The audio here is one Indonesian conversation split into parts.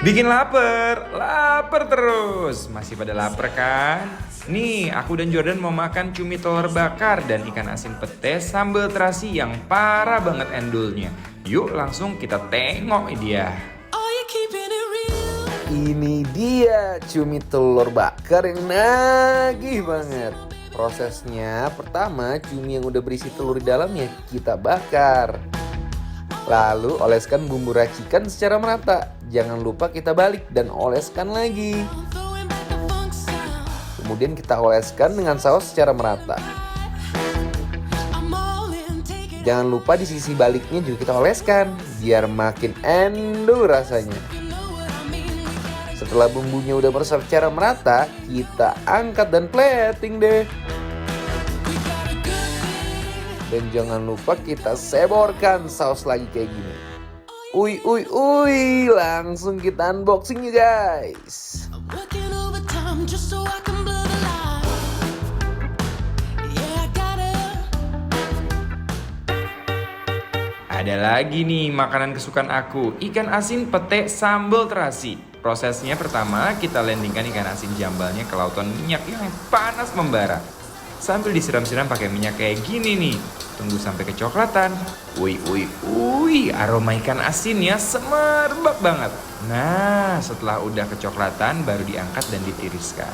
Bikin lapar, lapar terus. Masih pada lapar kan? Nih, aku dan Jordan mau makan cumi telur bakar dan ikan asin pete sambal terasi yang parah banget endulnya. Yuk langsung kita tengok dia. Ini dia cumi telur bakar yang nagih banget. Prosesnya pertama cumi yang udah berisi telur di dalamnya kita bakar. Lalu oleskan bumbu racikan secara merata. Jangan lupa kita balik dan oleskan lagi. Kemudian kita oleskan dengan saus secara merata. Jangan lupa di sisi baliknya juga kita oleskan biar makin endul rasanya. Setelah bumbunya udah meresap secara merata, kita angkat dan plating deh. Dan jangan lupa kita seborkan saus lagi kayak gini. Langsung kita unboxing ya guys. Ada lagi nih makanan kesukaan aku, ikan asin pete sambal terasi. Prosesnya pertama kita landingkan ikan asin jambalnya ke lautan minyak yang panas membara. Sambil disiram-siram pakai minyak kayak gini nih. Tunggu sampai kecoklatan. Aroma ikan asinnya semerbak banget. Nah, setelah udah kecoklatan baru diangkat dan ditiriskan.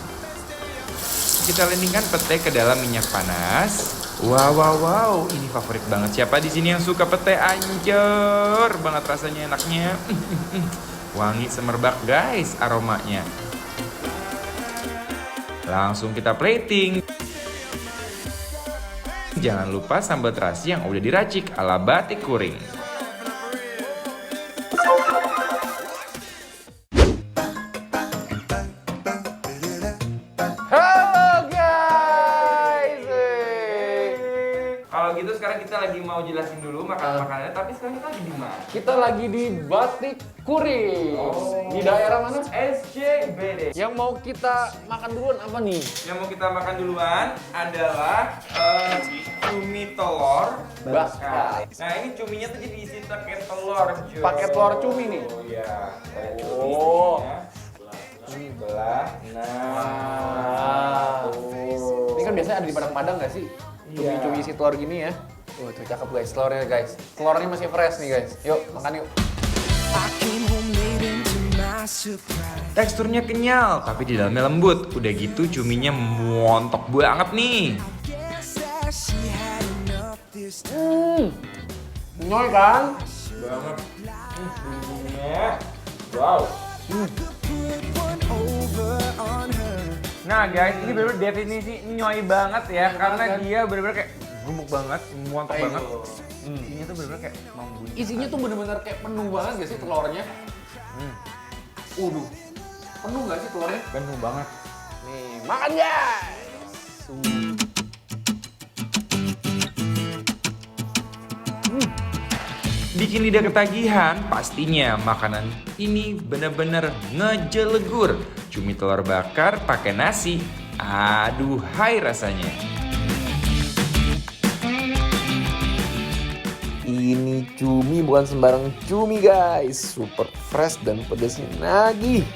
Kita landingkan pete ke dalam minyak panas. Wow, ini favorit banget. Siapa di sini yang suka pete? Anjir banget rasanya, enaknya. Wangi semerbak guys aromanya. Langsung kita plating. Jangan lupa sambal terasi yang udah diracik ala batik kuring. Halo guys. Kalau gitu sekarang kita lagi mau jelasin dulu makanan-makanannya, tapi sekarang kita lagi di mana? Kita lagi di Batik Kuring. Di daerah mana? SCBD. Yang mau kita makan duluan apa nih? Yang mau kita makan duluan adalah cumi telur bakar. Nah ini cuminya tuh jadi isi pakai telur. Jo. Pakai telur cumi nih. Oh iya. Oh. Belah. Nah. Ini kan biasanya ada di Padang-Padang nggak sih? Cumi-cumi isi telur gini ya. Tuh cakep guys telurnya guys. Telurnya masih fresh nih guys. Yuk makan yuk. Teksturnya kenyal, tapi di dalamnya lembut. Udah gitu cuminya montok banget nih. Nyoy kan? Banget. Wow. Nah guys, ini bener-bener definisi nyoy banget ya, karena dia bener-bener kayak gemuk banget, montok banget. Isinya tuh bener-bener kayak membunyi. Isinya tuh bener-bener kayak penuh banget gak sih telurnya? Penuh gak sih telurnya? Penuh banget. Nih, makan guys! Bikin lidah ketagihan, pastinya makanan ini bener-bener ngejelegur. Cumi telur bakar pakai nasi, aduhai rasanya. Ini cumi bukan sembarang cumi guys. Super fresh dan pedasnya nagih.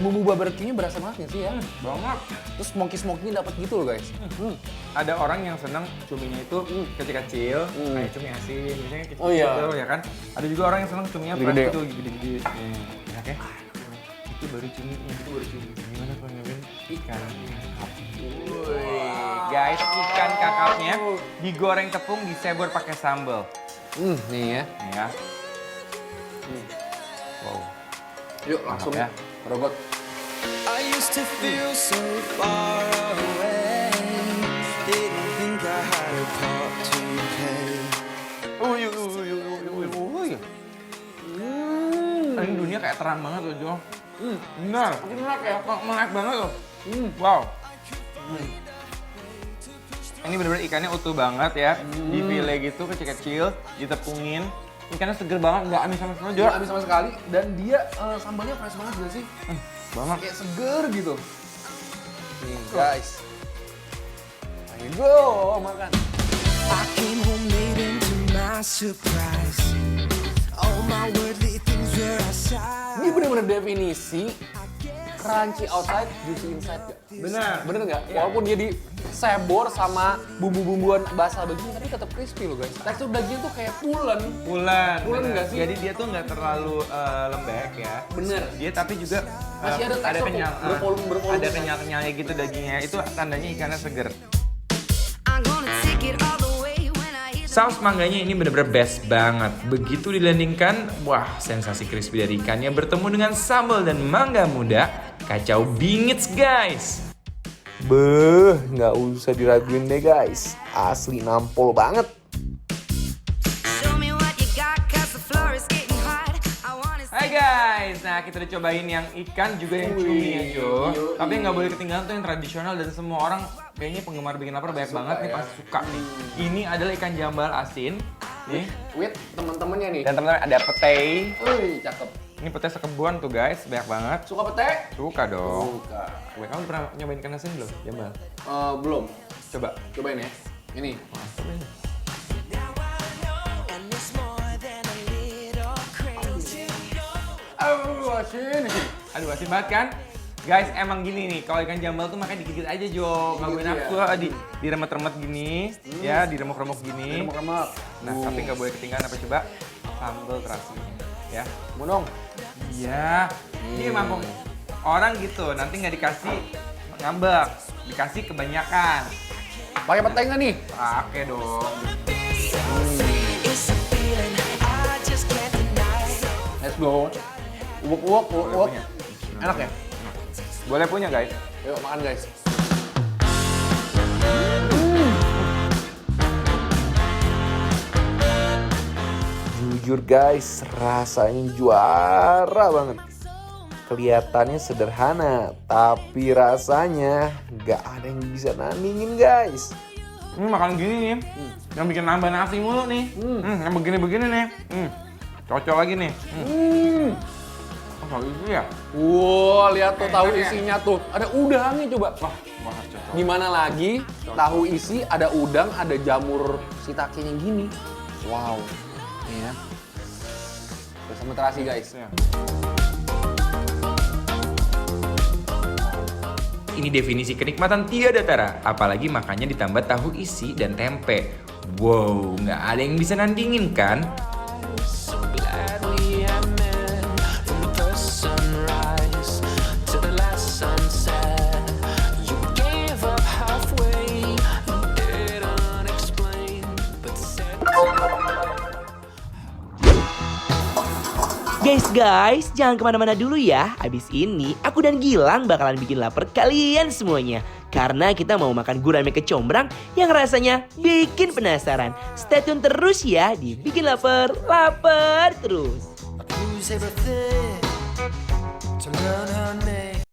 Bumbu barbeque-nya berasa banget gak sih ya? Banget. Terus smoky-smoky-nya dapat gitu loh guys. Ada orang yang senang cuminya itu kecil-kecil, kayak cumi asin, misalnya kecil, Oh iya. ya kan. Ada juga orang yang senang cuminya fresh Gede-gede. gitu, gede-gede. Enak ya? Itu baru cuminya, itu baru cumi. Gimana kalau nyobain ikan? Guys, ikan kakapnya digoreng tepung, disebor pakai sambal. Nih ya. Nih ya. Wow. Yuk langsung ya. rogot. I used to feel so far away. Didn't think I had a part to play. Ini dunia kayak terang banget loh, Jo. Benar. Enak ya? Melek banget loh. Wow. Ini bener-bener ikannya utuh banget ya. Dipilih gitu kecil-kecil, ditepungin. Ikannya seger banget, nggak amis sama sekali, Jo. Nggak habis sama sekali dan dia sambalnya fresh banget gak sih? Banget. Kayak seger gitu. Nih guys. Ayo go makan. I came home late and to my surprise, all my worldly things Ini bener-bener definisi crunchy outside, juicy inside gak? Bener nggak? Walaupun dia disebor sama bumbu-bumbuan basah begini, tapi tetap crispy loh guys. Tekstur daging tuh kayak pulen. Pulen Pulen nggak sih? Jadi dia tuh nggak terlalu lembek ya. Bener. Dia tapi juga Masih ada tekstur kenyal, bervolume ada kenyal-kenyalnya gitu dagingnya. Itu tandanya ikannya seger. I'm gonna take it all the way when I hear the Saus mangganya ini bener-bener best banget. Begitu dilandingkan, wah sensasi crispy dari ikannya bertemu dengan sambal dan mangga muda. Kacau bingits guys. Beuh, nggak usah diraguin deh guys. Asli nampol banget. show me what you got, cause the floor is getting hot. I wanna Hai guys, nah kita udah cobain yang ikan juga yang cumi ya Jo. Tapi nggak boleh ketinggalan tuh yang tradisional dan semua orang kayaknya penggemar bikin lapar banyak banget nih pasti suka nih. Ini adalah ikan jambal asin nih. With teman-temannya nih. Dan teman-teman ada pete. Wih, cakep. Ini pete sekebun tuh guys, banyak banget. Suka pete? Suka dong. Suka. Weh, kamu pernah nyobain ikan asin belum? Jambal. Belum. Coba. Cobain ya. Ini. Asin. Aduh asin banget kan? Guys, emang gini nih, kalau ikan jambal tuh makan dikit-dikit aja Jo. Nggak boleh nafsu, diremet-remet gini, ya diremuk-remuk gini. Remek-remek. Nah, tapi nggak boleh ketinggalan apa coba? Sambal terasi. Ya. Mau dong. Iya. Ini emang orang gitu, nanti nggak dikasih ngambek, dikasih kebanyakan. Pakai pete nggak nih? Pakai dong. Let's go. Uwak. punya. Enak ya? Boleh punya guys. Yuk makan guys. Jujur guys, rasanya juara banget. Kelihatannya sederhana, tapi rasanya nggak ada yang bisa nandingin guys. Ini makan gini nih, yang bikin nambah nasi mulu nih. Yang begini-begini nih. Cocok lagi nih. Oh, kalau itu ya? Wow, lihat tuh tahu isinya tuh. Ada udangnya coba. Wah, Wah, cocok. gimana lagi? Tahu isi, ada udang, ada jamur shiitake-nya gini. Wow. Nih ya. Bersama terasi guys. Ya. Ini definisi kenikmatan tiada tara, apalagi makannya ditambah tahu isi dan tempe. Wow, nggak ada yang bisa nandingin kan? So glad we had met from the first sunrise to the last sunset. You gave up halfway, you didn't explain, but said. Guys, jangan kemana-mana dulu ya. Abis ini, aku dan Gilang bakalan bikin lapar kalian semuanya. Karena kita mau makan gurame kecombrang yang rasanya bikin penasaran. Stay tune terus ya di Bikin Lapar, lapar terus. Lose everything to learn her name.